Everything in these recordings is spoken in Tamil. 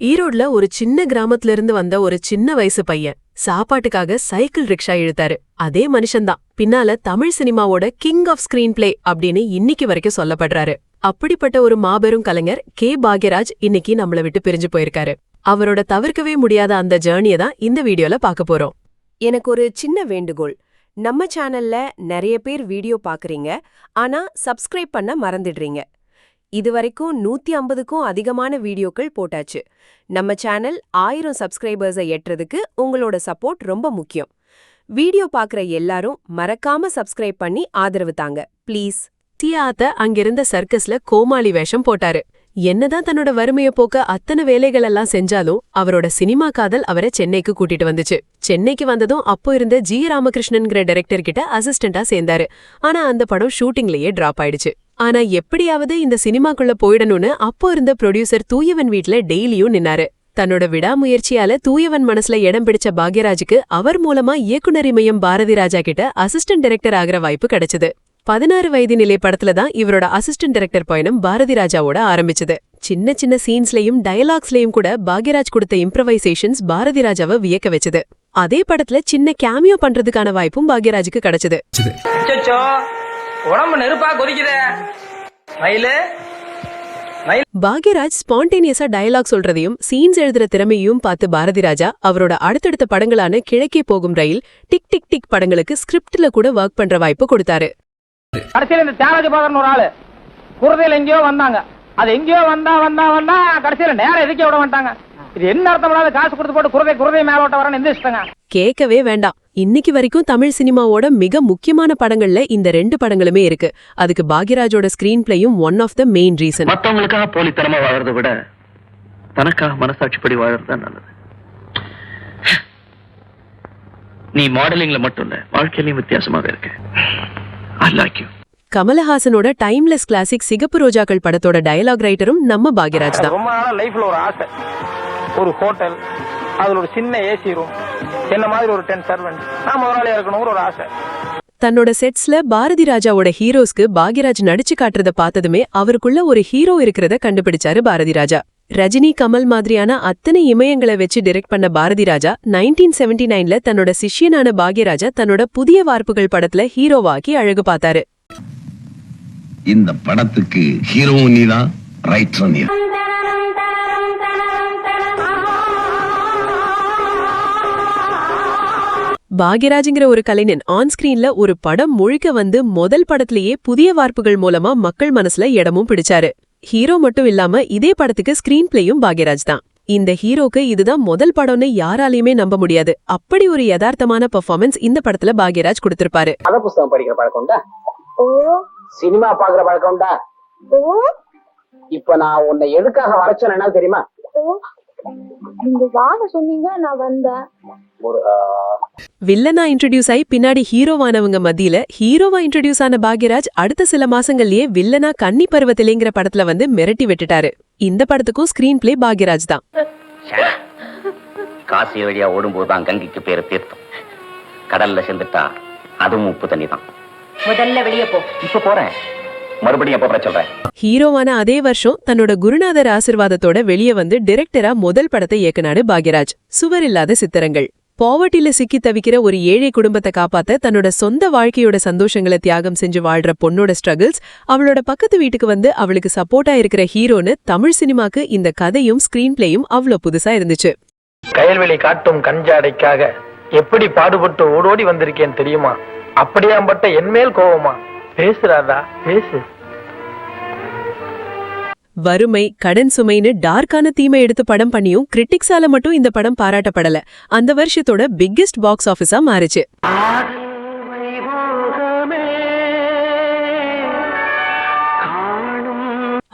ஈரோட்ல ஒரு சின்ன கிராமத்துல இருந்து வந்த ஒரு சின்ன வயசு பையன் சாப்பாட்டுக்காக சைக்கிள் ரிக்ஷா இழுத்தாரு. அதே மனுஷன்தான் பின்னால தமிழ் சினிமாவோட கிங் ஆஃப் ஸ்கிரீன் பிளே அப்படின்னு இன்னைக்கு வரைக்கும் சொல்லப்படுறாரு. அப்படிப்பட்ட ஒரு மாபெரும் கலைஞர் கே. பாக்யராஜ் இன்னைக்கு நம்மள விட்டு பிரிஞ்சு போயிருக்காரு. அவரோட தவிர்க்கவே முடியாத அந்த ஜேர்னியை தான் இந்த வீடியோல பார்க்க போறோம். எனக்கு ஒரு சின்ன வேண்டுகோள். நம்ம சேனல்ல நிறைய பேர் வீடியோ பாக்குறீங்க, ஆனா சப்ஸ்கிரைப் பண்ண மறந்துடுறீங்க. இதுவரைக்கும் 150க்கும் அதிகமான வீடியோக்கள் போட்டாச்சு. நம்ம சேனல் 1000 சப்ஸ்கிரைபர்ஸை எட்டுறதுக்கு உங்களோட சப்போர்ட் ரொம்ப முக்கியம். வீடியோ பாக்குற எல்லாரும் மறக்காம சப்ஸ்கிரைப் பண்ணி ஆதரவு தாங்க ப்ளீஸ். தியாத்த அங்கிருந்த சர்க்கஸ்ல கோமாளி வேஷம் போட்டாரு. என்னதான் தன்னோட வறுமைய போக்க அத்தனை வேலைகள் எல்லாம் செஞ்சாலும் அவரோட சினிமா காதல் அவரை சென்னைக்கு கூட்டிட்டு வந்துச்சு. சென்னைக்கு வந்ததும் அப்போ இருந்த ஜி. ராமகிருஷ்ணன்கிற டைரக்டர் கிட்ட அசிஸ்டண்டா சேர்ந்தாரு. ஆனா அந்த படம் ஷூட்டிங்லயே டிராப் ஆயிடுச்சு. ஆனா எப்படியாவது இந்த சினிமாக்குள்ள போயிடணும்னு அப்போ இருந்த ப்ரொடியூசர் தூயவன் வீட்ல டெய்லியும் நின்னாரு. தன்னோட விடாமுயற்சியால தூயவன் மனசுல இடம் பிடிச்ச பாக்யராஜுக்கு அவர் மூலமா இயக்குனர் இமயம் பாரதி ராஜா கிட்ட அசிஸ்டன்ட் டைரக்டர் ஆகிற வாய்ப்பு கிடைச்சது. 16 வயது நிலை படத்துல தான் இவரோட அசிஸ்டன்ட் டைரக்டர் பயணம் பாரதி ராஜாவோட ஆரம்பிச்சது. சின்ன சின்ன சீன்ஸ்லயும் டயலாக்ஸ்லயும் கூட பாக்யராஜ் கொடுத்த இம்ப்ரவைசேஷன்ஸ் பாரதி ராஜாவை வியக்க வச்சது. அதே படத்துல சின்ன கேமியோ பண்றதுக்கான வாய்ப்பும் பாக்யராஜுக்கு கிடைச்சது. பாக்யராஜ் ஸ்பான்டேனியஸா டயலாக் சொல்றதையும் சீன்ஸ் எழுதுற திறமையும் பார்த்து பாரதி ராஜா அவரோட அடுத்தடுத்த படங்களான கிழக்கே போகும் ரயில், டிக் டிக் டிக் படங்களுக்கு ஸ்கிரிப்ட்ல கூட ஒர்க் பண்ற வாய்ப்பு கொடுத்தாரு. கடைசியில இந்த தியாகராஜ பாகர்னு ஒரு ஆளு குருதையில எங்கேயோ வந்தாங்க. அது எங்கேயோ வந்தா கடைசியில நேரம் எதுக்கே விட மாட்டாங்க. இது என்ன அர்த்தம்? காசு கொடுத்து போட்டு குருதை மேல ஓட்ட வரன்னு எந்த இஷ்டங்க? கேட்கவே வேண்டாம். இன்னைக்கு வரைக்கும் தமிழ் சினிமாவோட மிக முக்கியமான படங்கள்ல இந்த 2 படங்களுமே இருக்கு. அதுக்கு பாக்யராஜோட ஸ்கிரீன் பிளேயும் one of the main reason. மத்தவங்களுக்காக போலித்தனமா வாழறதை விட தனக்காக மனசாட்சிப்படி வாழறதுதான் நல்லது. நீ மாடலிங்ல மட்டும் இல்ல, வாழ்க்கையிலும் வித்தியாசமாக இருக்கு. I like you. கமலஹாசனோட டைம்லெஸ் கிளாசிக் சிகப்பு ரோஜாக்கள் படத்தோட டயலாக் ரைட்டரும் நம்ம பாக்யராஜ் தான். ரொம்ப நாளா லைஃப்ல ஒரு ஆசை, ஒரு ஹோட்டல், அதுல ஒரு சின்ன ஏசி ரூம், என்ன மாதிரி ஒரு 10 சர்வெண்ட், நான் முதலாளியா இருக்கணும்னு ஒரு ஆசை. தன்னோட செட்ஸ்ல பாரதி ராஜாவோட ஹீரோஸ்க்கு பாக்யராஜ் நடிச்சு காட்டுறத பார்த்ததுமே அவருக்குள்ள ஒரு ஹீரோ இருக்கிறத கண்டுபிடிச்சாரு பாரதி ராஜா. ரஜினி, கமல் மாதிரியான அத்தனை இமயங்களை வச்சு டைரக்ட் பண்ண பாரதி ராஜா 1979ல தன்னோட சிஷ்யனான பாக்யராஜா தன்னோட புதிய வார்ப்புகள் படத்துல ஹீரோவாக்கி அழகு பார்த்தாரு. இந்த படத்துக்கு ஹீரோ நீதான், ரைட்டர் நீ. பாக்யராஜ்ங்கிற ஒரு கலைஞன் ஆன் ஸ்கிரீன்ல ஒரு படம் முழுக்க வந்து முதல் படத்திலேயே புதிய வார்ப்புகள் மூலமா மக்கள் மனசுல இடமும் பிடிச்சாரு. ஹீரோ மட்டும் இல்லாம இதே படத்துக்கு ஸ்கிரீன் பிளேயும் பாக்யராஜ் தான். இந்த ஹீரோக்கு இதுதான் முதல் படம்னு யாராலையுமே நம்ப முடியாது. அப்படி ஒரு யதார்த்தமான பெர்ஃபார்மன்ஸ் இந்த படத்துல பாக்யராஜ் கொடுத்திருப்பாரு. கதை புத்தகம் படிக்கிற பழக்கம் உண்டா? சினிமா பாக்குற பழக்கம் உண்டா? இப்ப நான் உன்னை எதுக்காக வரைச்சேன்னா தெரியுமா? நீங்க வாங்க சொன்னீங்க, நான் வந்தேன். வில்லனா இன்ட்ரோடியூஸ் ஆகி பின்னாடி ஹீரோவானவங்க மத்தியில ஹீரோவா இன்ட்ரோடியூஸ் ஆன பாக்யராஜ் அடுத்த சில மாசங்கள்லயே வில்லனா கன்னி பருவத்திலேங்கிற படத்துல வந்து மிரட்டி விட்டுட்டாரு. இந்த படத்துக்கும் ஸ்கிரீன் பிளே பாக்யராஜ் தான். காசி வழியா ஓடும்போதுதான் கங்கைக்கு பேரு தீர்த்தம். கடல்ல சேர்ந்துட்டா அதுவும் உப்பு தண்ணி தான். முதல்ல வெளியே போ. இப்ப போறேன், மறுபடியும் எப்ப சொல்றேன். ஹீரோவான அதே வருஷம் தன்னோட குருநாதர் ஆசிர்வாதத்தோட வெளியே வந்து டைரக்டரா முதல் படத்தை இயக்குனாரு பாக்யராஜ். சுவர் இல்லாத சித்திரங்கள். பாவர்ட்டில சிக்கி தவிக்கிற ஒரு ஏழை குடும்பத்தை காப்பாத்த தன்னோட சொந்த வாழ்க்கையோட சந்தோஷங்களை தியாகம் செஞ்சு வாழ்ற பொண்ணோட ஸ்ட்ரகிள்ஸ், அவளோட பக்கத்து வீட்டுக்கு வந்து அவளுக்கு சப்போர்ட்டா இருக்கிற ஹீரோன்னு தமிழ் சினிமாக்கு இந்த கதையும் ஸ்கிரீன் பிளேயும் அவ்வளவு புதுசா இருந்துச்சு. கயல்வெளி காட்டும் கஞ்சாடைக்காக எப்படி பாடுபட்டு ஓடோடி வந்திருக்கேன் தெரியுமா? அப்படியாம்பட்ட என்மேல் கோவமா? பேசுறாதா, பேசு. வறுமை, கடன் சுமைன்னு டார்க்கான தீமை எடுத்து படம் பண்ணியும் கிரிட்டிக்ஸால மட்டும் இந்த படம் பாராட்டப்படல. அந்த வருஷத்தோட பிக்கெஸ்ட் பாக்ஸ் ஆபீஸா மாறுச்சு.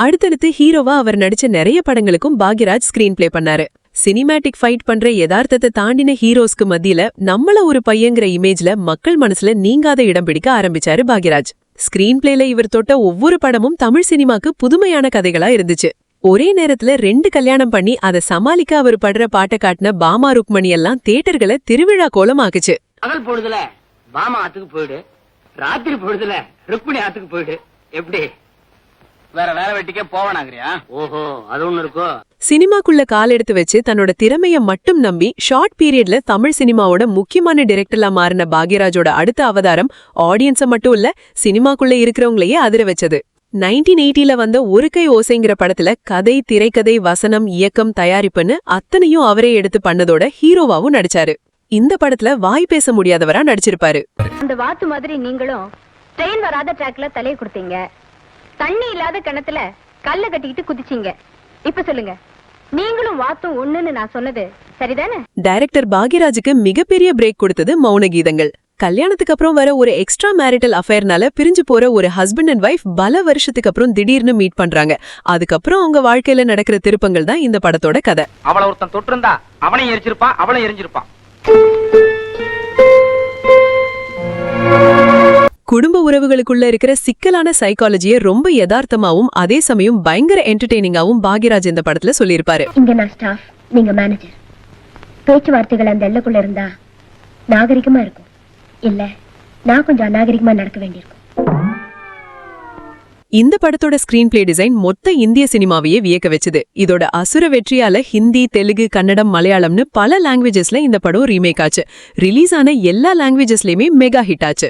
அடுத்தடுத்து ஹீரோவா அவர் நடிச்ச நிறைய படங்களுக்கும் பாக்யராஜ் ஸ்கிரீன் பிளே பண்ணாரு. சினிமேட்டிக் ஃபைட் பண்ற யதார்த்தத்தை தாண்டின ஹீரோஸ்க்கு மத்தியில நம்மள ஒரு பையங்கிற இமேஜ்ல மக்கள் மனசுல நீங்காத இடம் பிடிக்க ஆரம்பிச்சாரு பாக்யராஜ். ஸ்கிரீன் பிளேல இவர் தொட்ட ஒவ்வொரு படமும் தமிழ் சினிமாக்கு புதுமையான கதைகளா இருந்துச்சு. ஒரே நேரத்துல 2 கல்யாணம் பண்ணி அதை சமாளிக்க அவர் படுற பாட்டை காட்டின பாமா ருக்மணி எல்லாம் தியேட்டர்களை திருவிழா கோலம் ஆக்குச்சு. பகல் பொழுதுல பாமா ஆத்துக்கு போயிடு, ராத்திரி பொழுதுல ருக்மணி ஆத்துக்கு போயிடு. எப்படி வேற வேலை வெட்டிக்கே போவானாங்கறியா? ஓஹோ, அது ஒண்ணு இருக்கோ. சினிமாக்குள்ள கால் எடுத்து வச்சு தன்னோட திறமைய மட்டும் நம்பி ஷார்ட் பீரியட்ல தமிழ் சினிமாவோட முக்கியமான டைரக்டர்லா மாறின பாக்யராஜோட அடுத்த அவதாரம் ஆடியன்ஸ மட்டும் இல்ல சினிமாக்குள்ள இருக்கிறவங்களையே அதிர வச்சது. 1980ல வந்த ஒரு கை ஓசைங்கிற படத்துல கதை, திரைக்கதை, வசனம், இயக்கம், தயாரிப்புன்னு அத்தனையும் அவரே எடுத்து பண்ணதோட ஹீரோவாவும் நடிச்சாரு. இந்த படத்துல வாய் பேச முடியாதவரா நடிச்சிருப்பாரு. அந்த வாத்து மாதிரி நீங்களும் ட்ரெயின் வராத ட்ராக்ல தலைய கொடுத்தீங்க, தண்ணி இல்லாத கிணத்துல கல்ல கட்டிக்கிட்டு குதிச்சீங்க. இப்ப சொல்லுங்க, நீங்களும் வாத்தும் ஒண்ணுன்னு நான் சொன்னது சரிதானே? டைரக்டர் பாக்யராஜுக்கு மிகப்பெரிய பிரேக் கொடுத்தது மௌன கீதங்கள். கல்யாணத்துக்கு அப்புறம் வர ஒரு எக்ஸ்ட்ரா மேரிட்டல் அஃபேர்னால பிரிஞ்சு போற ஒரு ஹஸ்பண்ட் அண்ட் வைஃப் பல வருஷத்துக்கு அப்புறம் திடீர்னு மீட் பண்றாங்க. அதுக்கப்புறம் அவங்க வாழ்க்கையில நடக்கிற திருப்பங்கள் தான் இந்த படத்தோட கதை. அவளை ஒருத்தன் தொட்டிருந்தா அவனையும் எரிச்சிருப்பான், அவளை எரிஞ்சிருப்பான். குடும்ப உறவுகளுக்குள்ள இருக்கிற சிக்கலான சைக்காலஜியை ரொம்ப யதார்த்தமாவும் அதே சமயம் பயங்கர என்டர்டெய்னிங்காவும் பாக்யராஜ் இந்த படத்துல சொல்லியிருப்பாரு. இங்க நான் ஸ்டாஃப், நீங்க மேனேஜர். பேச்சுவார்த்தைகள் அந்த எல்லைக்குள்ள இருந்தா நாகரிகமா இருக்கும், இல்ல நான் கொஞ்சம் அநாகரிகமா நடக்க வேண்டியிருக்கும். இந்த படத்தோட ஸ்கிரீன் பிளே டிசைன் மொத்த இந்திய சினிமாவையே வியக்க வச்சது. இதோட அசுர வெற்றியால ஹிந்தி, தெலுங்கு, கன்னடம், மலையாளம்னு பல லாங்குவேஜஸ்ல இந்த படம் ரீமேக் ஆச்சு. ரிலீஸ் ஆன எல்லா லாங்குவேஜஸ்லயுமே மெகா ஹிட் ஆச்சு.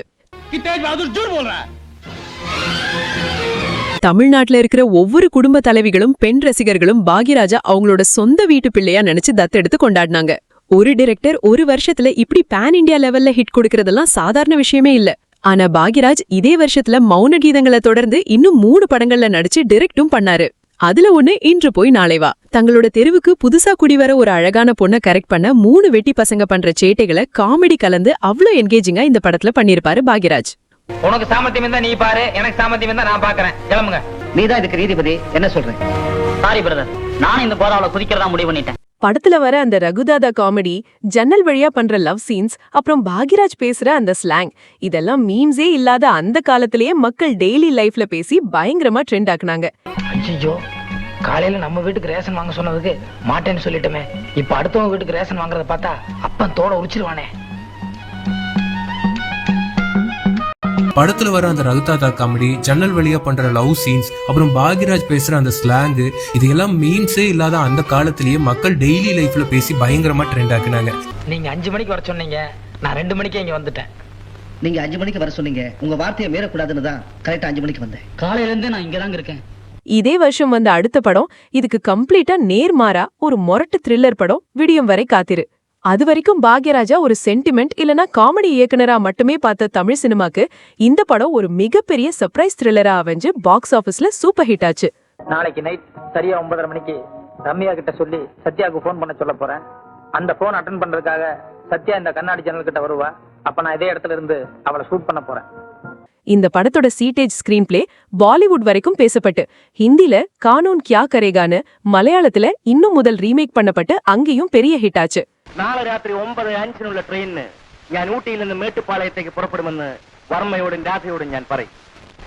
தமிழ்நாட்டுல இருக்கிற ஒவ்வொரு குடும்ப தலைவிகளும் பெண் ரசிகர்களும் பாக்யராஜா அவங்களோட சொந்த வீட்டு பிள்ளையா நினைச்சு தத்தெடுத்து கொண்டாடினாங்க. ஒரு டைரக்டர் ஒரு வருஷத்துல இப்படி பேன் இண்டியா லெவல்ல ஹிட் கொடுக்கறதெல்லாம் சாதாரண விஷயமே இல்ல. ஆனா பாக்யராஜ் இதே வருஷத்துல மௌன கீதங்களை தொடர்ந்து இன்னும் 3 படங்கள்ல நடிச்சு டைரக்டும் பண்ணாரு. அதுல ஒண்ணு இன்று போய் நாளை வா. தங்களோட தெருவுக்கு புதுசா குடிவர ஒரு அழகான பொண்ணை கரெக்ட் பண்ண 3 வெட்டி பசங்க பண்ற சேட்டைகளை காமெடி கலந்து அவ்ளோ என்கேஜிங்கா இந்த படத்துல பண்ணிருப்பாரு பாக்யராஜ். உனக்கு சாமர்த்தியம் இருந்தா நீ பாரு, எனக்கு சாமர்த்தியம் இருந்தா நான் பாக்குறேன். கிளம்புங்க. நீதான் இதுக்கு நீதிபதி, என்ன சொல்றேன்? சாரி பிரதர், நானும் இந்த கோராவில குதிக்கிறதா முடிவு பண்ணிட்டேன். படத்துல வர அந்த ரகுதாதா காமெடி, ஜன்னல் வழியா பண்ற லவ் சீன்ஸ், அப்புறம் பாக்யராஜ் பேசுற அந்த ஸ்லாங், இதெல்லாம் மீம்ஸே இல்லாத அந்த காலத்திலேயே மக்கள் டெய்லி லைஃப்ல பேசி பயங்கரமா ட்ரெண்ட் ஆக்குனாங்க. ஐயோ, காலையில நம்ம வீட்டுக்கு ரேஷன் வாங்க சொன்னதுக்கு மாட்டேன்னு சொல்லிட்டோமே. இப்ப அடுத்தவங்க வீட்டுக்கு ரேஷன் வாங்குறத பார்த்தா அப்பன் தோட உரிச்சிருவானே. படத்துல வர அந்த ரகுதாதா காமெடி, ஜன்னல் வழியா பண்ற லவ் சீன்ஸ், அப்புறம் பாக்யராஜ் பேசுற அந்த ஸ்லாங், இதெல்லாம் மீம்ஸே இல்லாத அந்த காலத்திலேயே மக்கள் டெய்லி லைஃப்ல பேசி பயங்கரமா ட்ரெண்ட் ஆக்குனாங்க. நீங்க 5 மணிக்கு வர சொன்னீங்க, நான் 2 மணிக்கே இங்க வந்துட்டேன். நீங்க 5 மணிக்கு வர சொன்னீங்க, உங்க வார்த்தையை மீறக்கூடாதுன்னு தான் கரெக்டா 5 மணிக்கு வந்தேன். காலையில இருந்து நான் இங்கதாங்க இருக்கேன். இதே வருஷம் வந்த அடுத்த படம் இதுக்கு கம்ப்ளீட்டா நேர்மாறா ஒரு மொரட்டு த்ரில்லர் படம், விடியும் வரை காத்திரு. அது வரைக்கும் பாக்யராஜா ஒரு சென்டிமெண்ட் இல்லனா காமெடி இயக்குனரா மட்டுமே பார்த்த தமிழ் சினிமாக்கு இந்த படம் ஒரு மிகப்பெரிய சர்ப்ரைஸ் த்ரில்லரா அமைஞ்சு பாக்ஸ் ஆபீஸ்ல சூப்பர் ஹிட் ஆச்சு. நாளைக்கு நைட் சரியா 9:30 மணிக்கு ரம்யா கிட்ட சொல்லி சத்யாவுக்கு போன் பண்ண சொல்ல போறேன். அந்த போன் அட்டெண்ட் பண்றதுக்காக சத்யா இந்த கண்ணாடி ஜன்னல் கிட்ட வருவா. அப்ப நான் இதே இடத்துல இருந்து அவளை ஷூட் பண்ண போறேன். இந்த படத்தோட சீட்டேஜ் ஸ்கிரீன் பிளே பாலிவுட் வரைக்கும் பேசப்பட்டு, ஹிந்தில கானூன் கியா கரேகான்னு, மலையாளத்துல இன்னும் முதல் ரீமேக் பண்ணப்பட்டு அங்கேயும் பெரிய ஹிட் ஆச்சு. നാളെ രാത്രി 9:05 ട്രെയിനിന് ഞാൻ ഊട്ടിയിൽ നിന്ന് മേട്ടുപ്പാളയത്തേക്ക് പുറപ്പെടുമെന്ന് വർമ്മയോടും രാധയോടും ഞാൻ പറയും.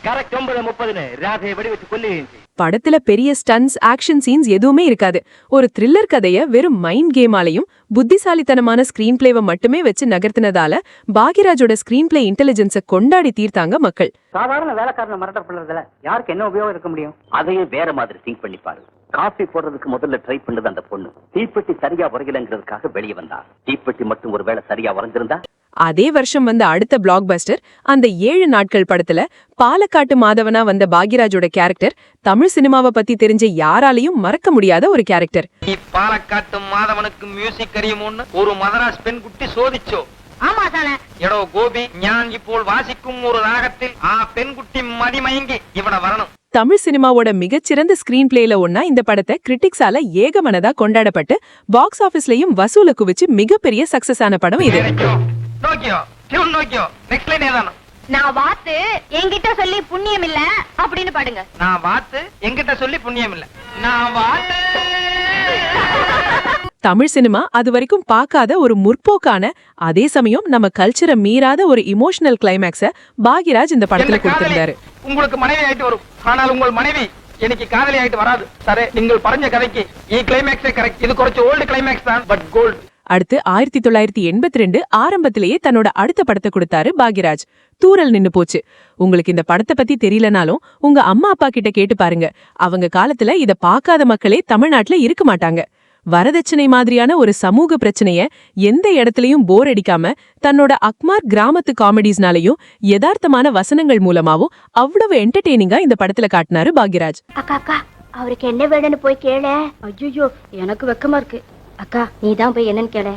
കറക്റ്റ് 9:30 രാധയെ വെടിവെച്ച് കൊല്ലുകയും ചെയ്യും. படத்துல பெரிய ஸ்டன்ஸ், ஆக்ஷன் சீன்ஸ் எதுவுமே இருக்காது. ஒரு த்ரில்லர் கதைய வெறும் மைண்ட் கேமாலையும் புத்திசாலித்தனமான ஸ்கிரீன் பிளேவை மட்டுமே வச்சு நகர்த்தினதால பாக்யராஜோட ஸ்கிரீன் பிளே இன்டெலிஜென்ஸை கொண்டாடி தீர்த்தாங்க மக்கள். சாதாரண வேலைக்காரனை மரட்ட பண்ணுறதுல யாருக்கு என்ன உபயோகம் இருக்க முடியும்? அதையும் வேற மாதிரி திங்க் பண்ணி பாரு. காஃபி போடுறதுக்கு முதல்ல ட்ரை பண்ணது அந்த பொண்ணு. தீப்பெட்டி சரியா உரையலங்கிறதுக்காக வெளியே வந்தா. தீப்பெட்டி மட்டும் ஒரு வேளை சரியா உறைஞ்சிருந்தா. அதே வருஷம் வந்த அடுத்த பிளாக் பஸ்டர் அந்த 7 நாட்கள் படத்துல பாலக்காட்டு மாதவனா வந்த பாக்யராஜோட கேரக்டர் தமிழ் சினிமாவை பத்தி தெரிஞ்ச யாராலையும் மறக்க முடியாத ஒரு கேரக்டர். பாலக்காட்டு மாதவனுக்கு மியூசிக் அறியுமோன்னு ஒரு மதராஸ் பெண் குட்டி சோதிச்சோ. ஆமா தானே. எடோ கோபி, ஞான் இப்போல் வாசிக்கும் ஒரு ராகத்தில் பெண் குட்டி மதிமயங்கி இவனை வரணும். தமிழ் சினிமாவோட மிகச்சிறந்த ஸ்கிரீன் பிளேல ஒன்னா இந்த படத்தை கிரிட்டிக்ஸால ஏகமனதா கொண்டாடப்பட்டு பாக்ஸ் ஆபீஸ்லயும் வசூல குவிச்சு மிகப்பெரிய சக்சஸ் ஆன படம் இது. நான் வாத்து என்கிட்ட சொல்லி புண்ணியம் இல்ல அப்படின்னு பாடுங்க. நான் வாத்து என்கிட்ட சொல்லி புண்ணியம் இல்ல, நான் வாத்து. தமிழ் சினிமா அது வரைக்கும் பார்க்காத ஒரு முற்போக்கான, அதே சமயம் நம்ம கல்ச்சரை மீறாத ஒரு இமோஷனல் கிளைமேக்ஸ பாக்யராஜ் இந்த படத்துல கொடுத்திருந்தாரு. உங்களுக்கு மனைவி ஆயிட்டு வரும், ஆனால் உங்கள் மனைவி எனக்கு காதலி ஆயிட்டு வராது. சரே, நீங்கள் பறஞ்ச கதைக்கு கிளைமேக்ஸே கரெக்ட். இது கொஞ்சம் ஓல்டு கிளைமேக்ஸ் தான், பட் கோல்டு. அடுத்து 1982 ஆரம்பத்திலேயே தன்னோட அடுத்த படத்தை கொடுத்தாரு பாக்யராஜ். தூறல் நின்னு போச்சு. உங்களுக்கு இந்த படத்தை பத்தி தெரியலனாலும் உங்க அம்மா அப்பா கிட்ட கேட்டு பாருங்க. அவங்க காலத்துல இத பார்க்காத மக்களே தமிழ்நாட்டுல இருக்க மாட்டாங்க. வரதட்சணை மாதிரியான ஒரு சமூக பிரச்சனைய எந்த இடத்துலயும் போர் அடிக்காம தன்னோட அக்மார் கிராமத்து காமெடிஸ்னாலையும் யதார்த்தமான வசனங்கள் மூலமாவும் அவ்வளவு என்டர்டெய்னிங்கா இந்த படத்துல காட்டினாரு பாக்யராஜ். அக்கா அக்கா அவருக்கு என்ன வேணும்னு போய் கேளு. ஐயோ எனக்கு வெக்கமா இருக்கு. அக்கா நீ தான் போய் என்னன்னு கேளு.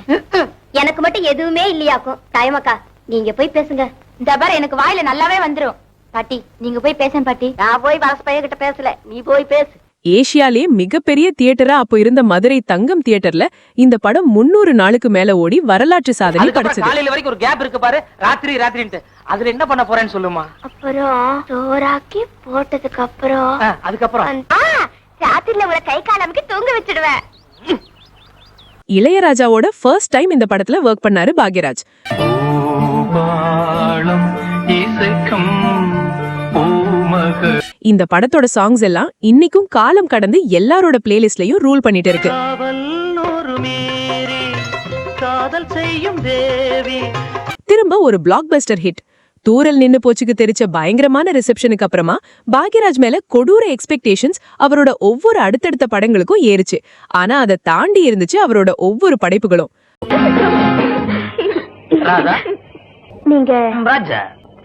எனக்கு மட்டும் எதுவுமே இல்லையாக்கும். டைம் அக்கா நீங்க போய் பேசுங்க. இந்த பாரு எனக்கு வாயில நல்லாவே வந்துரும். பாட்டி நீங்க போய் பேசேன் பாட்டி. நான் போய் வலசு பைய கிட்ட பேசல, நீ போய் பேசு. ஏசியாலே மிகப்பெரிய தியேட்டரா அப்போ இருந்த மதுரை தங்கம் தியேட்டர்ல இந்த படம் 300 நாளுக்கு மேல ஓடி வரலாற்று சாதனை படைச்சது. காலையில வரைக்கும் ஒரு கேப் இருக்கு பாரு, ராத்திரின்ட்டு. அதுல என்ன பண்ண போறேன்னு சொல்லுமா. அப்புறம் சோறாக்கி போட்டதுக்கு அப்புறம் அதுக்கப்புறம் ராத்திரில உங்களை கை காலமுக்கு தூங்க வச்சிடுவேன். இளையராஜாவோட ஃபர்ஸ்ட் டைம் இந்த படத்துல ஒர்க் பண்ணாரு பாக்யராஜ். இந்த படத்தோட சாங்ஸ் எல்லாம் இன்னைக்கும் காலம் கடந்து எல்லாரோட பிளேலிஸ்ட்லயும் ரூல் பண்ணிட்டு இருக்கு. திரும்ப ஒரு பிளாக்பஸ்டர் ஹிட். தூறல் நின்னு போச்சுக்கு தெரிச்ச பயங்கரமான ரிசெப்ஷனுக்கு அப்புறமா பாக்யராஜ் மேல கொடூர எக்ஸ்பெக்டேஷன்ஸ் அவரோட ஒவ்வொரு அடுத்தடுத்த படங்களுக்கும் ஏறுச்சு. ஆனா அதை தாண்டி இருந்துச்சு அவரோட ஒவ்வொரு படைப்புகளும். நீங்க ராஜா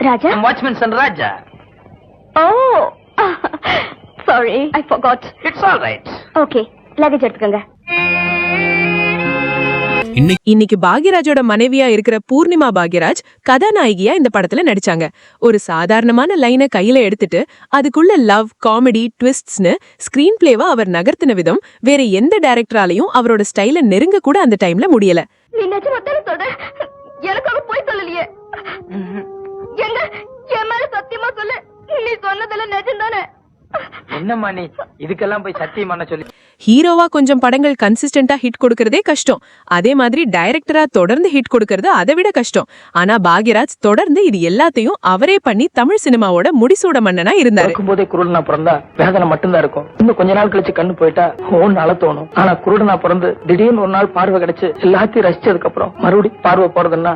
ராஜா வாட்ச்மேன் சன் ராஜா. Oh, sorry, I forgot. It's all right. Okay, luggage எடுத்துக்கங்க. இன்னைக்கு பாக்யராஜோட மனைவியா இருக்கிற பூர்ணிமா பாக்யராஜ் கதாநாயகியா இந்த படத்துல நடிச்சாங்க. ஒரு சாதாரணமான லைனை கையில எடுத்துட்டு அதுக்குள்ள லவ், காமெடி, ட்விஸ்ட்ஸ்னு ஸ்கிரீன் பிளேவா அவர் நகர்த்தின விதம் வேற எந்த டைரக்டராலையும் அவரோட ஸ்டைல நெருங்க கூட அந்த டைம்ல முடியல. நீ நிஜமாத்தானே சொல்ற? எனக்கு அவ போய் சொல்லலையே. எங்க என் மேல சத்தியமா சொல்லு. நீ சொன்னதெல்லாம் நிஜம்தானே? என்னம்மா நீ இதுக்கெல்லாம் போய் சத்தியம் பண்ண சொல்லி. ஹீரோவா கொஞ்சம் படங்கள் கன்சிஸ்டன்டா ஹிட் கொடுக்கறதே கஷ்டம். அதே மாதிரி டைரக்டரா தொடர்ந்து ஹிட் கொடுக்கறது அதை விட கஷ்டம். ஆனா பாக்யராஜ் தொடர்ந்து இது எல்லாத்தையும் அவரே பண்ணி தமிழ் சினிமாவோட முடிசூட மன்னனா இருந்தாரு. இருக்கும்போதே குருடனா பிறந்தா வேதனை மட்டும்தான் இருக்கும். இன்னும் கொஞ்ச நாள் கழிச்சு கண்ணு போயிட்டா ஒன்னு அழ தோணும். ஆனா குருடனா பிறந்து திடீர்னு ஒரு நாள் பார்வை கிடைச்சு எல்லாத்தையும் ரசிச்சதுக்கு அப்புறம் மறுபடியும் பார்வை போறதுன்னா.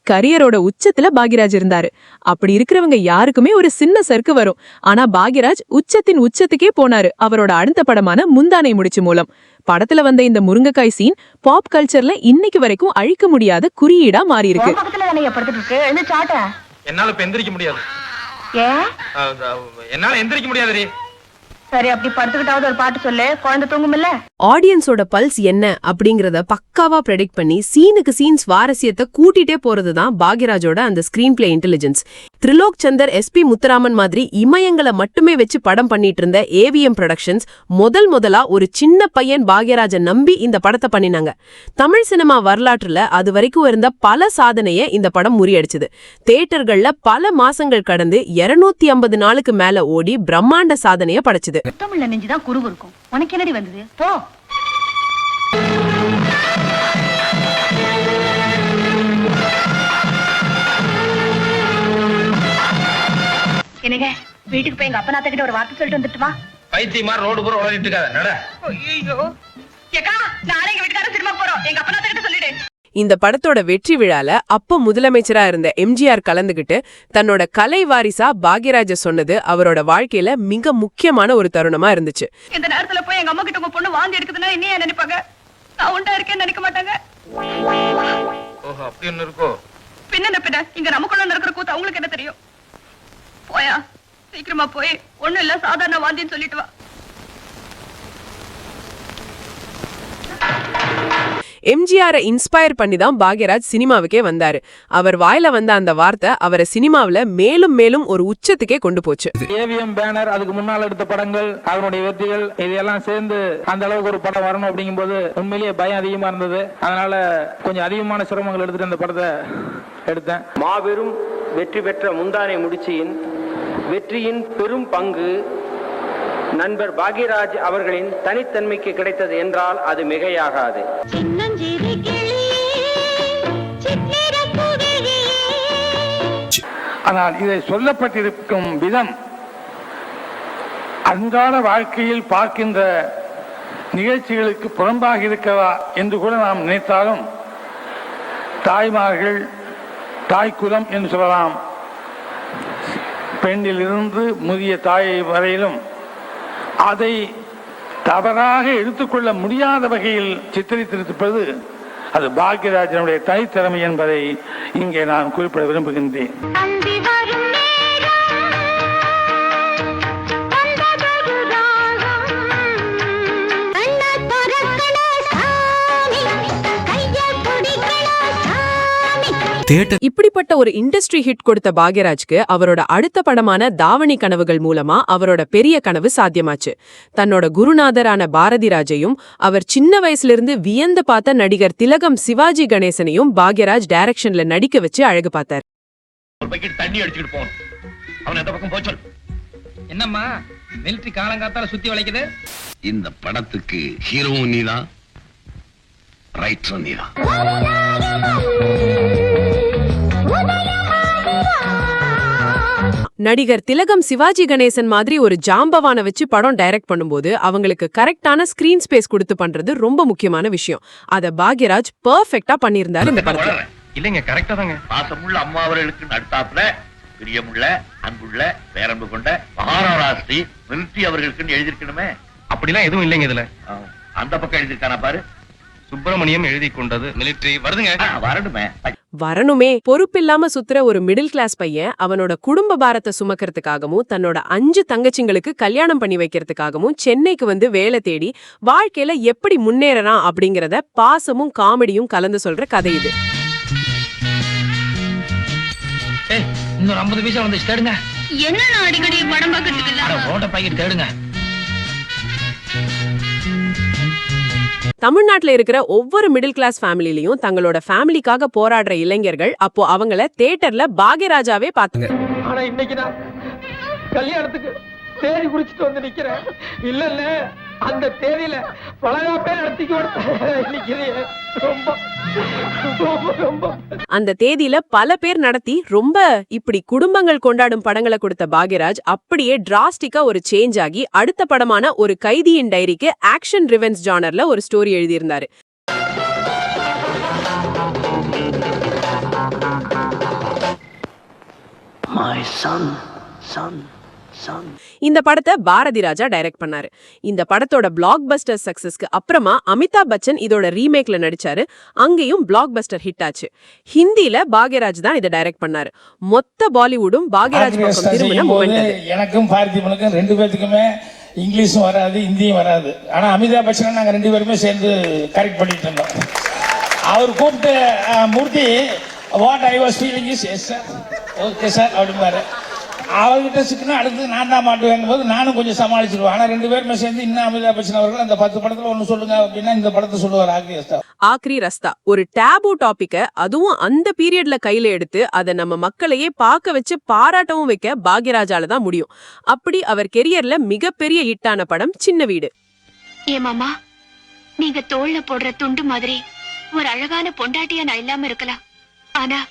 கரியரோட உச்சத்துல பாக்யராஜ் இருந்தாரு. அப்படி இருக்கிறவங்க யாருக்குமே ஒரு சின்ன சறுக்கு வரும். ஆனா பாக்யராஜ் உச்சத்தின் உச்சத்துக்கே போனாரு அவரோட அடுத்த படமான முந்தானை முடிச்சு மூலம். படத்துல வந்த இந்த முருங்கைக்காய் சீன் பாப் கல்ச்சர்ல இன்னைக்கு வரைக்கும் அழிக்க முடியாத குறியீடா மாறி இருக்கு. என்னால இப்ப எந்திரிக்க முடியாது. என்னால எந்திரிக்க முடியாது. சரி அப்படி படுத்துக்கிட்டாவது ஒரு பாட்டு சொல்லு, குழந்தை தூங்குமில்ல. ஆடியன்ஸோட பல்ஸ் என்ன அப்படிங்கறத பக்காவா ப்ரெடிக்ட் பண்ணி சீனுக்கு சீன் சுவாரஸ்யத்தை கூட்டிட்டே போறதுதான் பாக்யராஜோட அந்த screen play intelligence. Trilok Chander, SP Muthuraman மாதிரி இமயங்களை மட்டுமே வச்சு படம் பண்ணிட்டு இருந்த AVM ப்ரொடக்ஷன்ஸ் முதலா ஒரு சின்ன பையன் பாக்யராஜ நம்பி இந்த படத்தை பண்ணினாங்க. தமிழ் சினிமா வரலாற்றுல அது வரைக்கும் இருந்த பல சாதனைய இந்த படம் முறியடிச்சது. தியேட்டர்கள்ல பல மாசங்கள் கடந்து 250 நாளுக்கு மேல ஓடி பிரம்மாண்ட சாதனைய படைச்சது. தமிழ்ல நெஞ்சுதான் குறுகு இருக்கும். உனக்கு என்னடி வந்தது? போ. என்னங்க வீட்டுக்கு போய் எங்க அப்பனாத்த கிட்ட ஒரு வார்த்தை சொல்லிட்டு வந்துட்டு வா. பைத்தியமா ரோடு பூரா உளறிட்டு இருக்காத. நட. ஐயோ ஏக்கா நாளை எங்க வீட்டுக்காரர் சினிமா போறோம். எங்க அப்பனாத்த கிட்ட சொல்லிடு. இந்த படத்தோட வெற்றி விழால அப்ப முதலமைச்சரா இருந்த MGR கலந்துகிட்டு தன்னோட கலை வாரிசா பாக்யராஜ சொன்னது அவரோட வாழ்க்கையில மிக முக்கியமான ஒரு தருணமா இருந்துச்சு. இந்த நேரத்துல போய் எங்க அம்மா கிட்ட உங்க பொண்ணு வாந்தி எடுக்குதுன்னா என்ன நினைப்பாங்க? நான் உண்டா இருக்கேன்னு நினைக்க மாட்டாங்க. ஓஹோ அப்படி ஒண்ணு இருக்கோ? பின்ன இங்க நமக்குள்ள நடக்கிற கூத்து அவங்களுக்கு என்ன தெரியும்? போயா சீக்கிரமா போய் ஒண்ணும் இல்ல சாதாரண வாந்தின்னு சொல்லிட்டு வா. MGR இன்ஸ்பயர் பண்ணி தான் பாக்யராஜ் சினிமாவுக்கே வந்தாரு. அவர் வாயில வந்த அந்த வார்த்தை அவரை சினிமாவில மேலும் மேலும் ஒரு உச்சத்துக்கே கொண்டு போச்சு. AVM பேனர், அதுக்கு முன்னால் எடுத்த படங்கள், அதனுடைய வெற்றிகள் இதெல்லாம் சேர்ந்து அந்த அளவுக்கு ஒரு படம் வரணும் அப்படிங்கும்போது உண்மையிலேயே பயம் அதிகமா இருந்தது. அதனால கொஞ்சம் அதிகமான சிரமங்கள் எடுத்துட்டு அந்த படத்தை எடுத்தேன். மாபெரும் வெற்றி பெற்ற முந்தானை முடிச்சியின் வெற்றியின் பெரும் பங்கு நண்பர் பாக்யராஜ் அவர்களின் தனித்தன்மைக்கு கிடைத்தது என்றால் அது மிகையாகாது. ஆனால் இதை சொல்லப்பட்டிருக்கும் விதம் அன்றாட வாழ்க்கையில் பார்க்கின்ற நிகழ்ச்சிகளுக்கு புறம்பாக இருக்கிறதா என்று கூட நாம் நினைத்தாலும் தாய்மார்கள், தாய்க்குலம் என்று சொல்லலாம், பெண்ணிலிருந்து முதிய தாயை வரையிலும் அதை தவறாக எடுத்துக்கொள்ள முடியாத வகையில் சித்தரித்திருப்பது அது பாக்யராஜனுடைய தனித்திறமை என்பதை இங்கே நான் குறிப்பிட விரும்புகின்றேன். இப்படிப்பட்ட ஒரு இண்டஸ்ட்ரி ஹிட் கொடுத்த பாக்யராஜ்க்கு அவரோட அடுத்த படமான தாவணி கனவுகள் மூலமா அவரோட பெரிய கனவு சாத்தியமாச்சு. தன்னோட குருநாதரான பாரதிராஜையும் அவர் சின்ன வயசுல இருந்து வியந்து பார்த்த நடிகர் திலகம் சிவாஜி கணேசனையும் பாக்யராஜ் டைரக்ஷன்ல நடிக்க வச்சு அழகு பார்த்தார். தண்ணி அடிச்சுட்டு போகணும். அவன் எந்த பக்கம் போச்சு? என்னம்மா மிலிட்டரி காலங்காத்தால சுத்தி வளைக்குது? இந்த படத்துக்கு ஹீரோ நீதான், ரைட்டர் நீதான். நடிகர் திலகம் சிவாஜி கணேசன் மாதிரி ஒரு ஜாம்பவான வச்சு படம் டைரக்ட் பண்ணும்போது அவங்களுக்கு கரெக்டான ஸ்கிரீன் ஸ்பேஸ் கொடுத்து பண்றது ரொம்ப முக்கியமான விஷயம். அத பாக்யராஜ் பெர்ஃபெக்ட்டா பண்ணியிருந்தாரு இந்த படத்துல. இல்லைங்க, கரெக்டா தாங்க. பாசமுள்ள அம்மா அவர்களுக்கு நடுத்தாப்புல பிரியமுள்ள அன்புள்ள பேரன்பு கொண்ட மகாராஷ்டிரி மிலிட்டரி அவர்களுக்கு எழுதியிருக்கணுமே. அப்படிலாம் எதுவும் இல்லைங்க இதுல. அந்த பக்கம் எழுதியிருக்கானா பாரு. சுப்பிரமணியம் எழுதி கொண்டது மிலிட்டரி வருதுங்க. வரணுமே. பொறுப்பில்லாம சுத்துற ஒரு மிடில் கிளாஸ் பையன் அவனோட குடும்ப பாரத்தை சுமக்கிறதுக்காகவும் தன்னோட 5 தங்கச்சிங்களுக்கு கல்யாணம் பண்ணி வைக்கிறதுக்காகவும் சென்னைக்கு வந்து வேலை தேடி வாழ்க்கையில எப்படி முன்னேறலாம் அப்படிங்கறத பாசமும் காமெடியும் கலந்து சொல்ற கதை இது. இன்னொரு 50 பைசா வந்து தேடுங்க. என்ன அடிக்கடி படம் பார்க்கறதுக்கு இல்ல போட்ட பாக்கெட் தேடுங்க. தமிழ்நாட்டுல இருக்கிற ஒவ்வொரு மிடில் கிளாஸ் ஃபேமிலிலையும் தங்களோட ஃபேமிலிக்காக போராடுற இளைஞர்கள் அப்போ அவங்கள தியேட்டர்ல பாக்யராஜாவே பார்த்தாங்க. ஆனா இன்னைக்கு நான் கல்யாணத்துக்கு தேதி குறிச்சிட்டு வந்து நிக்கிறேன். இல்ல அந்த தேதியில பலகா பேர் நடத்திக்கு ரொம்ப அந்த தேதியில பல பேர் நடத்தி ரொம்ப இப்படி குடும்பங்கள் கொண்டாடும் படங்களை கொடுத்த பாக்யராஜ் அப்படியே டிராஸ்டிக்கா ஒரு சேஞ்ச் ஆகி அடுத்த படமான ஒரு கைதியின் டைரிக்கு ஆக்ஷன் ரிவெஞ்ச் ஜானர்ல ஒரு ஸ்டோரி எழுதியிருந்தாரு. இந்த படத்தை பாரதிராஜா டைரக்ட் பண்ணாரு. இந்த படத்தோட பிளாக் பஸ்டர் சக்சஸ்க்கு அப்புறமா அமிதாப் பச்சன் இதோட ரீமேக்ல நடிச்சாரு. அங்கேயும் பிளாக் பஸ்டர் ஹிட் ஆச்சு. ஹிந்தில பாக்யராஜ் தான் இதை டைரக்ட் பண்ணாரு. மொத்த பாலிவுடும் பாக்யராஜ் பக்கம் திரும்பின மூமெண்ட் அது. எனக்கும் பார்த்திபனுக்கும் 2 பேத்துக்குமே இங்கிலீஷும் வராது, ஹிந்தியும் வராது. ஆனா அமிதாப் பச்சன் நாங்க 2 பேருமே சேர்ந்து கரெக்ட் பண்ணிட்டு இருந்தோம். அவர் கூப்பிட்டு Murthy what I was feeling is yes sir, okay sir அப்படிம்பாரு. அவர்கிட்ட சிக்கனா அடுத்து நான் தான் மாட்டுவேன் போது நானும் கொஞ்சம் சமாளிச்சிருவேன். ஆனா 2 பேருமே சேர்ந்து இன்னும் அமிதாப் பச்சன் அவர்கள் அந்த 10 படத்துல ஒண்ணு சொல்லுங்க அப்படின்னா இந்த படத்தை சொல்லுவார் ஆக்ரி ரஸ்தா. ஒரு டேபு டாபிக்க அதுவும் அந்த பீரியட்ல கையில எடுத்து அதை நம்ம மக்களையே பார்க்க வச்சு பாராட்டவும் வைக்க பாக்யராஜால தான் முடியும். அப்படி அவர் கெரியர்ல மிகப்பெரிய ஹிட்டான படம் சின்ன வீடு. ஏமாமா, நீங்க தோள்ல போடுற துண்டு மாதிரி ஒரு அழகான பொண்டாட்டியா நான் இல்லாம இருக்கலாம். ஆனா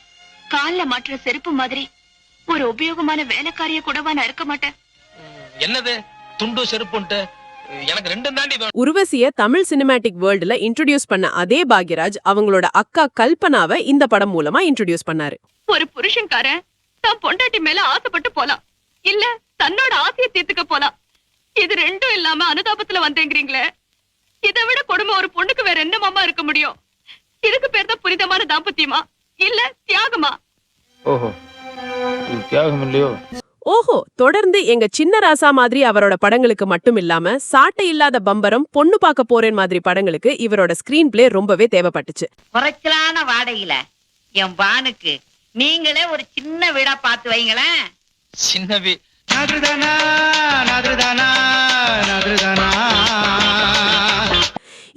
கால்ல மாட்டுற செருப்பு மாதிரி ஒரு உபயோகமான வேலைக்காரிய கூடவா நான் இருக்க மாட்டேன். என்னது துண்டு செருப்புன்ட்டு? எனக்கு 2 தாண்டி. உருவசிய தமிழ் சினிமேட்டிக் வேர்ல்டுல இன்ட்ரோடியூஸ் பண்ண அதே பாக்யராஜ் அவங்களோட அக்கா கல்பனாவை இந்த படம் மூலமா இன்ட்ரோடியூஸ் பண்ணாரு. ஒரு புருஷன்காரன் தான் பொண்டாட்டி மேல ஆசைப்பட்டு போலாம், இல்ல தன்னோட ஆசையை தீர்த்துக்க போலாம். இது 2ம் இல்லாம அனுதாபத்துல வந்தேங்கிறீங்களே, இதை விட கொடுமை ஒரு பொண்ணுக்கு வேற என்ன மாமா இருக்க முடியும்? இதுக்கு பேர் தான் புனிதமான தாம்பத்தியமா இல்ல தியாகமா? ஓஹோ, தியாகம் இல்லையோ? ஓஹோ. தொடர்ந்து எங்க சின்ன ராசா மாதிரி அவரோட படங்களுக்கு மட்டும் இல்லாம சாட்டை இல்லாத பம்பரம், பொண்ணு பார்க்க போறேன் மாதிரி படங்களுக்கு இவரோட ஸ்கிரீன் பிளே ரொம்பவே தேவைப்பட்டுச்சு. குறைச்சலான வாடகையில என் பானுக்கு நீங்களே ஒரு சின்ன வீடா பார்த்து வைங்களேன். சின்ன வீடு.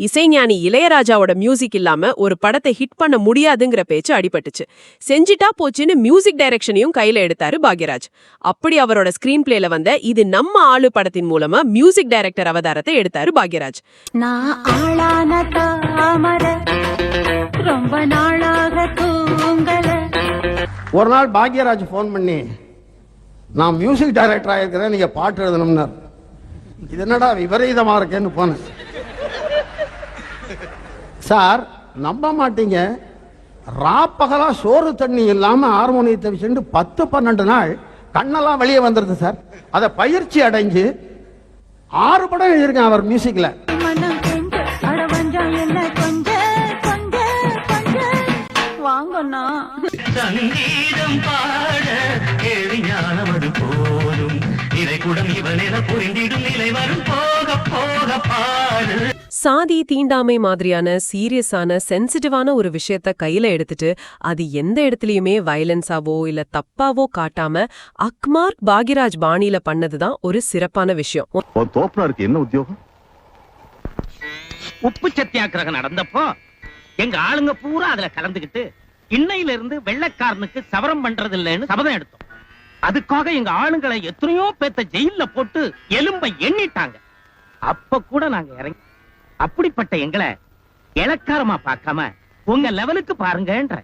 இசைஞானி இளையராஜாவோட மியூசிக் இல்லாம ஒரு படத்தை ஹிட் பண்ண முடியாதுங்கிற பேச்சு அடிபட்டுச்சு. செஞ்சிட்டா போச்சுன்னு மியூசிக் டைரக்ஷனையும் கையில எடுத்தாரு பாக்யராஜ். அப்படி அவரோட ஸ்கிரீன் பிளேல வந்த இது நம்ம ஆளு படத்தின் மூலமா மியூசிக் டைரக்டர் அவதாரத்தை எடுத்தாரு பாக்யராஜ். நான் ஆளான தாமர ரொம்ப நாளாக தூங்கல. ஒரு நாள் பாக்யராஜ் போன் பண்ணி நான் மியூசிக் டைரக்டர் ஆயிருக்கிறேன், நீங்க பாட்டு எழுதணும்னார். இது என்னடா விபரீதமா இருக்கேன்னு போனேன். சார் நம்ப மாட்டீங்க, ராப்பகலா சோறு தண்ணி இல்லாம ஹார்மோனியத்தை வச்சுட்டு 10-12 நாள் கண்ணெல்லாம் வெளியே வந்துருது சார். அதை பயிற்சி அடைஞ்சு 6 படம் எழுதியிருக்கேன் அவர் மியூசிக்ல. வாங்கண்ணா சங்கீதம் பாட கேள்வி ஞானமது போதும் இதை கூட இவனென புரிந்திடும் நிலை வரும் போக போக பாடு. சாதி தீண்டாமை மாதிரியான சீரியஸான சென்சிட்டிவான ஒரு விஷயத்த கையில எடுத்துட்டு அது எந்த இடத்துலயுமே வயலன்ஸாவோ இல்ல தப்பாவோ காட்டாம அக்மார்க் பாக்யராஜ் பாணியில பண்ணதுதான் ஒரு சிறப்பான விஷயம். தோப்பனாருக்கு என்ன உத்தியோகம்? உப்பு சத்தியாகிரகம் நடந்தப்போ எங்க ஆளுங்க பூரா அதுல கலந்துகிட்டு இன்னையில இருந்து வெள்ளைக்காரனுக்கு சவரம் பண்றது இல்லைன்னு சபதம் எடுத்தோம். அதுக்காக எங்க ஆளுங்களை எத்தனையோ பேத்த ஜெயில போட்டு எலும்பை எண்ணிட்டாங்க. அப்ப கூட நாங்க இறங்கி அப்படிப்பட்ட எங்களை இளக்காரமா பார்க்காம உங்க லெவலுக்கு பாருங்கன்ற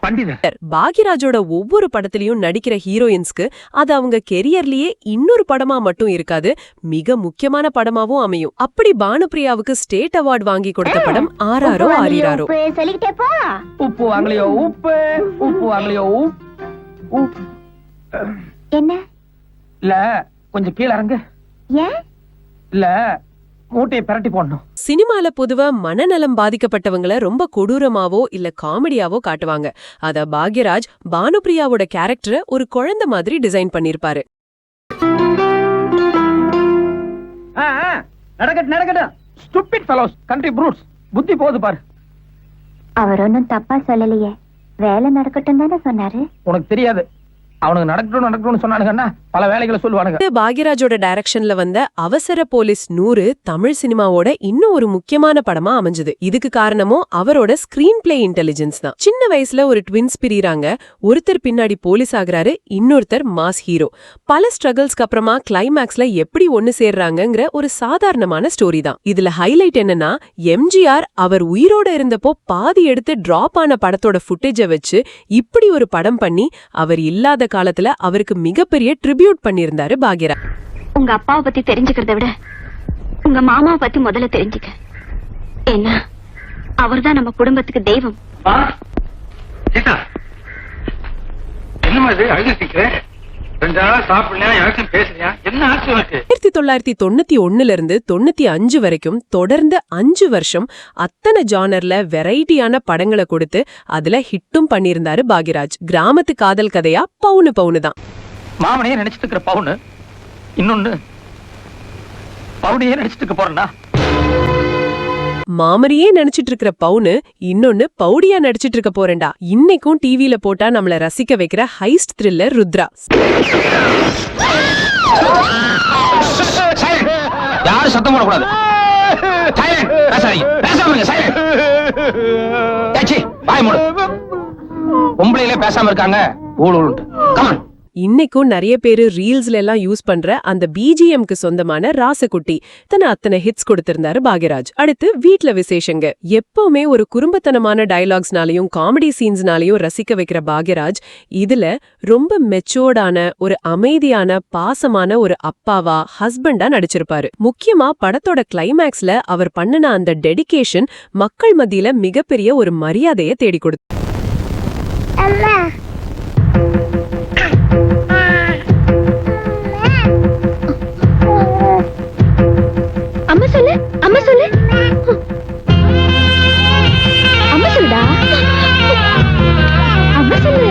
பண்டிதர் பாக்யராஜோட ஒவ்வொரு படத்திலையும் நடிக்கிற ஹீரோயின்ஸ்க்கு அது அவங்க கெரியர்லயே இன்னொரு படமா மட்டும் இருக்காது, மிக முக்கியமான படமாவும் அமையும். அப்படி பானுப்பிரியாவுக்கு ஸ்டேட் அவார்ட் வாங்கி கொடுத்த படம் ஆராரோ ஆரிராரோ. உப்பு வாங்கலையோ உப்பு, உப்பு வாங்கலையோ என்ன இல்ல கொஞ்சம் கீழே இறங்க. ஏன் இல்ல மூட்டையை பிரட்டி போடணும். சினிமால பொதுவா மனநலம் பாதிக்கப்பட்டவங்கள ரொம்ப கொடூரமாவோ இல்ல காமெடியாவோ காட்டுவாங்க. அத பாக்யராஜ் பானுப்பிரியாவோட கேரக்டரை ஒரு குழந்தை மாதிரி டிசைன் பண்ணிருப்பாரு. நடக்கட்டும் நடக்கட்டும். Stupid fellows, country fruits. புத்தி போகுது பாரு. அவர் ஒன்னும் தப்பா சொல்லலையே, வேலை நடக்கட்டும் தானே சொன்னாரு. உனக்கு தெரியாது, அவனுக்கு நடக்கணும்னு சொன்னானுங்கன்னா பல வேலைகளை சொல்லுவானுங்க. பாக்யராஜோட டைரக்ஷன்ல வந்த அவசர போலீஸ் 100 தமிழ் சினிமாவோட இன்னும் ஒரு முக்கியமான படமா அமைஞ்சது. இதுக்கு காரணமும் அவரோட ஸ்கிரீன் பிளே இன்டெலிஜென்ஸ் தான். சின்ன வயசுல ஒரு ட்வின்ஸ் பிரிறாங்க, ஒருத்தர் பின்னாடி போலீஸ் ஆகுறாரு, இன்னொருத்தர் மாஸ் ஹீரோ. பல ஸ்ட்ரகிள்ஸ்க்கு அப்புறமா கிளைமேக்ஸ்ல எப்படி ஒன்னு சேர்றாங்கங்கிற ஒரு சாதாரணமான ஸ்டோரி தான். இதுல ஹைலைட் என்னன்னா, எம்ஜிஆர் அவர் உயிரோட இருந்தப்போ பாதி எடுத்து டிராப் ஆன படத்தோட ஃபுட்டேஜ வச்சு இப்படி ஒரு படம் பண்ணி அவர் இல்லாத காலத்துல அவருக்கு மிகப்பெரிய ட்ரிபியூட் பண்ணியிருந்தாரு பாக்யராஜ். உங்க அப்பாவை பத்தி தெரிஞ்சுக்கிறத விட உங்க மாமாவை பத்தி முதல்ல தெரிஞ்சுக்க. ஏன்னா அவர்தான் நம்ம குடும்பத்துக்கு தெய்வம். என்னமா இது அழுதுட்டீங்க? 2 நாளா சாப்பிடலையா, யாருக்கும் பேசலையா? என்ன ஆச்சு உனக்கு? 1991 இருந்து 95 வரைக்கும் தொடர்ந்து 5 வருஷம் அத்தனை ஜானர்ல வெரைட்டியான படங்களை கொடுத்து அதுல ஹிட்டும் பண்ணியிருந்தாரு பாக்யராஜ். கிராமத்து காதல் கதையா பவுனு பவுனு தான். மாமனையே நினைச்சிட்டு இருக்கிற பவுனு, இன்னொன்னு பவுனையே நினைச்சிட்டு போறா. மாமரியே நினைச்சிட்டு இருக்கிற பவுனு, இன்னொன்னு பவுடியா நடிச்சிட்டு இருக்க போறேன்டா. இன்னைக்கும் டிவில போட்டா நம்மள ரசிக்க வைக்கிற ஹைஸ்ட் த்ரில்லர் ருத்ரா. யாரும் சத்தம் போடக்கூடாது. பொம்பளையிலே பேசாம இருக்காங்க. இன்னைக்கும் நிறைய பேரு ரீல்ஸ்ல எல்லாம் யூஸ் பண்ற அந்த பிஜிஎம்க்கு சொந்தமான ராசகுட்டி அத்தனை ஹிட்ஸ் கொடுத்திருந்தாரு பாக்யராஜ். அடுத்து வீட்ல விசேஷங்க. எப்பவுமே ஒரு குறும்பத்தனமான டயலாக்ஸ்னாலையும் காமெடி சீன்ஸ்னாலையும் ரசிக்க வைக்கிற பாக்யராஜ் இதுல ரொம்ப மெச்சோர்டான ஒரு அமைதியான பாசமான ஒரு அப்பாவா ஹஸ்பண்டா நடிச்சிருப்பாரு. முக்கியமா படத்தோட கிளைமேக்ஸ்ல அவர் பண்ணின அந்த டெடிகேஷன் மக்கள் மத்தியில மிகப்பெரிய ஒரு மரியாதையை தேடி கொடுத்து. அம்மா சொல்லு, அம்மா சொல்லு, அம்மா சொல்லுடா, அம்மா சொல்லு.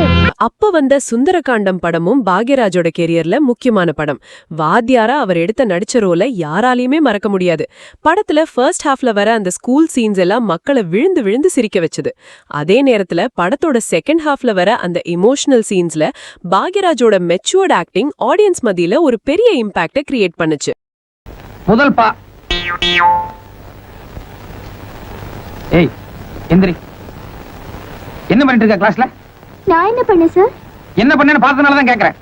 அப்ப வந்த சுந்தரகாண்டம் படமும் பாக்யராஜோட கெரியர்ல முக்கியமான படம். வாத்தியாரா அவர் எடுத்த நடிச்ச ரோல யாராலையுமே மறக்க முடியாது. படத்துல ஃபர்ஸ்ட் ஹாஃப்ல வர அந்த ஸ்கூல் சீன்ஸ் எல்லாம் மக்களை விழுந்து விழுந்து சிரிக்க வச்சது. அதே நேரத்துல படத்தோட செகண்ட் ஹாஃப்ல வர அந்த இமோஷனல் சீன்ஸ்ல பாக்யராஜோட மெச்சூர்ட் ஆக்டிங் ஆடியன்ஸ் மத்தியில ஒரு பெரிய இம்பாக்ட கிரியேட் பண்ணுச்சு. முதல் பா ஏய் எந்திரி. என்ன பண்ணிட்டு இருக்க கிளாஸ்ல? நான் என்ன பண்ணேன் சார்? என்ன பண்ணேன்னு பார்த்தனால தான் கேக்குறேன்.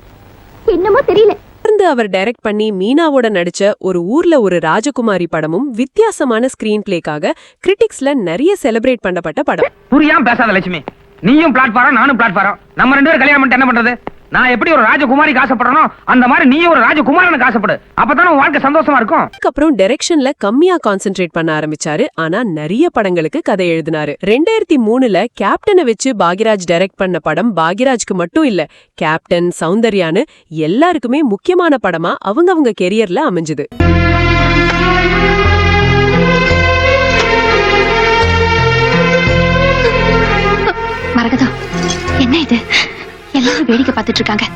என்னமோ தெரியல. தொடர்ந்து அவர் டைரக்ட் பண்ணி மீனாவோட நடிச்ச ஒரு ஊர்ல ஒரு ராஜகுமாரி படமும் வித்தியாசமான ஸ்கிரீன் பிளேக்காக கிரிட்டிக்ஸ்ல நிறைய செலிப்ரேட் பண்ணப்பட்ட படம். புரியாம பேசாத லட்சுமி. நீயும் பிளாட்ஃபாரம், நானும் பிளாட்ஃபாரம். நம்ம 2 பேரும் கல்யாணம் பண்ணிட்டு என்ன பண்றது? நான் எப்படி ஒரு ராஜகுமாரிக்கு ஆசைப்படுறனோ அந்த மாதிரி நீ ஒரு ராஜகுமாரனுக்கு ஆசைப்படு. அப்பதானே உன் வாழ்க்கை சந்தோஷமா இருக்கும். அதுக்கப்புறம் டைரக்ஷன்ல கம்மியா கான்சென்ட்ரேட் பண்ண ஆரம்பிச்சாரு. ஆனா நிறைய படங்களுக்கு கதை எழுதினாரு. 2003ல கேப்டனை வச்சு பாக்யராஜ் டைரக்ட் பண்ண படம் பாக்யராஜ்க்கு மட்டும் இல்ல, கேப்டன், சௌந்தர்யான்னு எல்லாருக்குமே முக்கியமான படமா அவங்க கெரியர்ல அமைஞ்சது. மரகதம், என்ன இது? எல்லாரும் வேடிக்கை பார்த்துட்டு இருக்காங்க.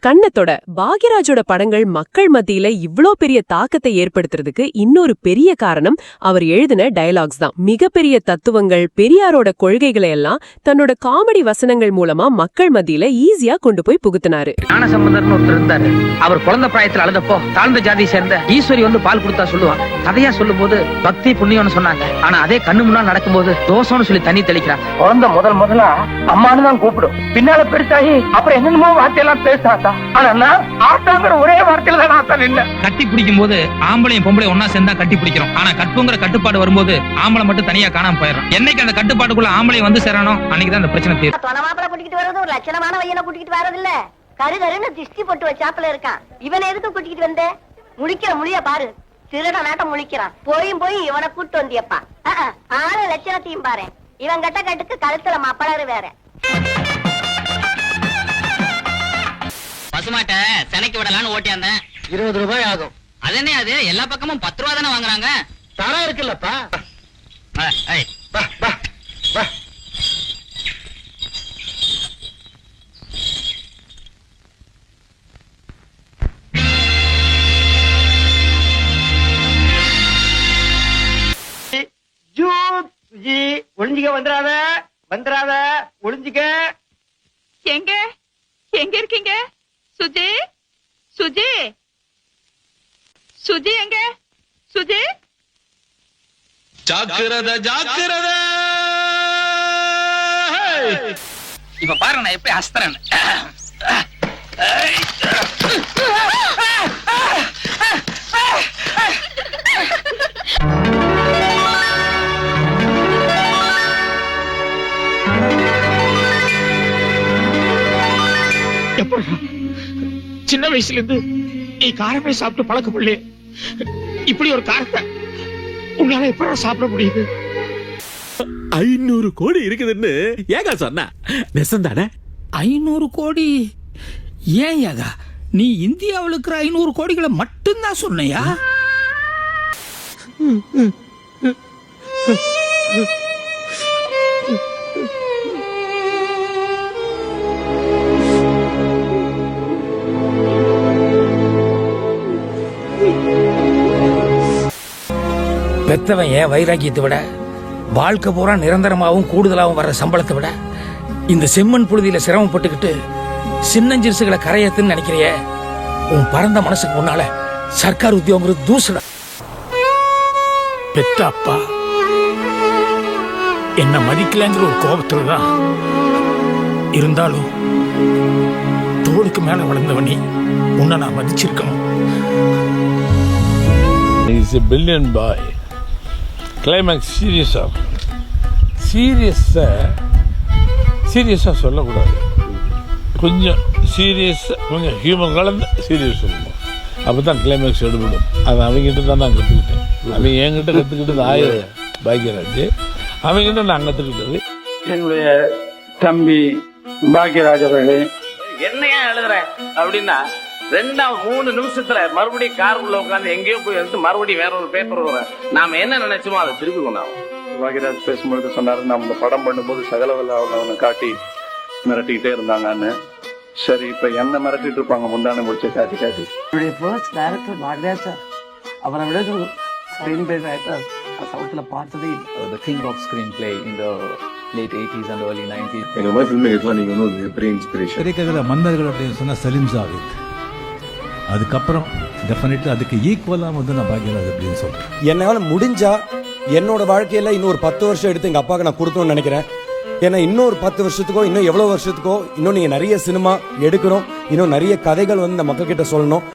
கண்ணத்தோட பாக்யராஜோட படங்கள் மக்கள் மத்தியில இவ்ளோ பெரிய தாக்கத்தை ஏற்படுத்துறதுக்கு இன்னொரு பெரிய காரணம் அவர் எழுதின டயலாக்ஸ் தான். மிகப்பெரிய தத்துவங்கள், பெரியாரோட கொள்கைகளை எல்லாம் தன்னோட காமெடி வசனங்கள் மூலமா மக்கள் மத்தியில ஈஸியா கொண்டு போய் புகுத்தினாரு. ஞானசம்பந்தர்னு ஒருத்தர் இருந்தாரு. அவர் குழந்தை பிராயத்தில் அழுதப்போ தாழ்ந்த ஜாதியை சேர்ந்த ஈஸ்வரி வந்து பால் கொடுத்தா சொல்லுவாங்க. கதையா சொல்லும் போது பக்தி புண்ணியம்னு சொன்னாங்க. ஆனா அதே கண்ணு முன்னாள் நடக்கும்போது தோசம்னு சொல்லி தண்ணி தெளிக்கிறாங்க. குழந்தை முதல்ல அம்மானு தான் கூப்பிடும். பின்னால பெருசாகி அப்புறம் என்னென்னமோ வார்த்தையெல்லாம் பேசாதா. ஒரே வார்த்தையில தான் நின்ன. கட்டி பிடிக்கும் போது ஆம்பளையும் பொம்பளையும் ஒன்னா சேர்ந்தா கட்டி பிடிக்கிறோம். ஆனா கற்புங்கிற கட்டுப்பாடு வரும்போது ஆம்பளை மட்டும் தனியா காணாம போயிடும். என்னைக்கு அந்த கட்டுப்பாட்டுக்குள்ள ஆம்பளை வந்து சேரணும் அன்னைக்குதான் அந்த பிரச்சனை தீரும். தொணமாப்பிள கூட்டிட்டு வர்றது ஒரு லட்சணமான வையனை கூட்டிட்டு வரது இல்ல. கருகருன்னு திஷ்டி போட்டு வச்சாப்புல இருக்கான். இவனை எதுக்கு கூட்டிட்டு வந்த? முழிக்கிற முழிய பாரு. திருட நாட்டம் முழிக்கிறான். போய் இவனை கூட்டு வந்தியப்பா. ஆளு லட்சணத்தையும் பாரு. இவன் கட்ட கட்டுக்கு கழுத்துல மப்பளரு வேற. பசுமாட்ட செனைக்கு விடலான்னு ஓட்டியாந்தேன். 20 ரூபாய் ஆகும். அது என்ன, அது எல்லா பக்கமும் 10 ரூபா தானே வாங்குறாங்க. தரம் இருக்குல்லப்பா. ஒளிஞ்சிக்க, வந்துடாத ஒளிஞ்சிக்க. எங்க எங்க இருக்கீங்க? சுஜி, சுஜி, சுஜி எங்க? சுஜி, ஜாக்கிரதை ஜாக்கிரதை. இப்ப பாருங்க நான் எப்படி ஹஸ்தரன். சின்ன வயசுல இருந்து நீ காரமே சாப்பிட்டு பழக்கப்படலையே. இப்படி ஒரு காரத்தை உன்னால எப்ப சாப்பிட முடியுது? 500 கோடி இருக்குதுன்னு ஏகா சொன்ன நெசந்தானே? 500 கோடி ஏன் யாகா? நீ இந்தியாவில் இருக்கிற 500 கோடிகளை மட்டும்தான் சொன்னையா? பெத்தவன் ஏன் வைராக்கியத்தை விட, வாழ்க்கை பூரா நிரந்தரமாகவும் கூடுதலாகவும் வர்ற சம்பளத்தை விட, இந்த செம்மண் புழுதியில சிரமப்பட்டுக்கிட்டு சின்னஞ்சிறுசுகளை கரையத்துன்னு நினைக்கிறிய உன் பரந்த மனசுக்கு முன்னால சர்க்கார் உத்தியோகம் தூசுட. பெத்த அப்பா என்ன மதிக்கலங்கிற ஒரு கோபத்துல தான் இருந்தாலும் தோளுக்கு மேல வளர்ந்தவனி உன்னை நான் மதிச்சிருக்கணும். He's a billion boy. Climax சீரியஸாக சொல்லக்கூடாது. கொஞ்சம் சீரியஸாக, கொஞ்சம் ஹியூமன் கலந்து சீரியஸ் சொல்லணும். அப்போ தான் கிளைமேக்ஸ் எடுபடும். அது அவங்ககிட்ட தான் நான் கற்றுக்கிட்டேன். அவங்க என்கிட்ட கற்றுக்கிட்டது பாக்யராஜ், அவங்ககிட்ட நான் கற்றுக்கிட்டது. என்னுடைய தம்பி பாக்யராஜ் அவர்களே, என்னையா எழுதுற அப்படின்னா 2-3 நிமிஷத்துல மறுபடியும் காருக்குள்ள உட்காந்து எங்கேயோ போய் எடுத்து மறுபடியும் வேற ஒரு பேப்பர் வர நாம என்ன நினைச்சோமோ அதை திருப்பி கொண்டாகும். பாக்யராஜ் பேசும்பொழுது சொன்னாரு, நம்ம இந்த படம் பண்ணும்போது சகலவல்ல அவனை காட்டி மிரட்டிக்கிட்டே இருந்தாங்கன்னு. சரி, இப்ப என்ன மிரட்டிட்டு இருப்பாங்க முந்தானை முடிச்சு காட்டி காட்டி. என்னுடைய ஃபர்ஸ்ட் டைரக்டர் பாக்யராஜ் சார். அவரை விட ஸ்கிரீன் பிளே ரைட்டர் சவுத்துல பார்த்ததே இல்லை. The king of screenplay in the late 80s and early 90s. எங்க மாதிரி ஃபில்ம் எல்லாம் நீங்க வந்து பெரிய இன்ஸ்பிரேஷன். திரைக்கதையில மன்னர்கள் அப்படின்னு சொன்னா சலீம் ஜாவேத். அதுக்கப்புறம் டெஃபினெட்லி அதுக்கு ஈக்குவலாக வந்து நான் பாக்யராஜ் அப்படின்னு சொல்றேன். என்னால் முடிஞ்சா என்னோட வாழ்க்கையில இன்னொரு 10 வருஷம் எடுத்து எங்க அப்பாவுக்கு நான் கொடுத்தோம்னு நினைக்கிறேன். ஏன்னா இன்னொரு 10 வருஷத்துக்கோ இன்னும் எவ்வளவு வருஷத்துக்கோ இன்னும் நீங்க நிறைய சினிமா எடுக்கணும், இன்னும் நிறைய கதைகள் வந்து இந்த மக்கள் கிட்ட சொல்லணும்.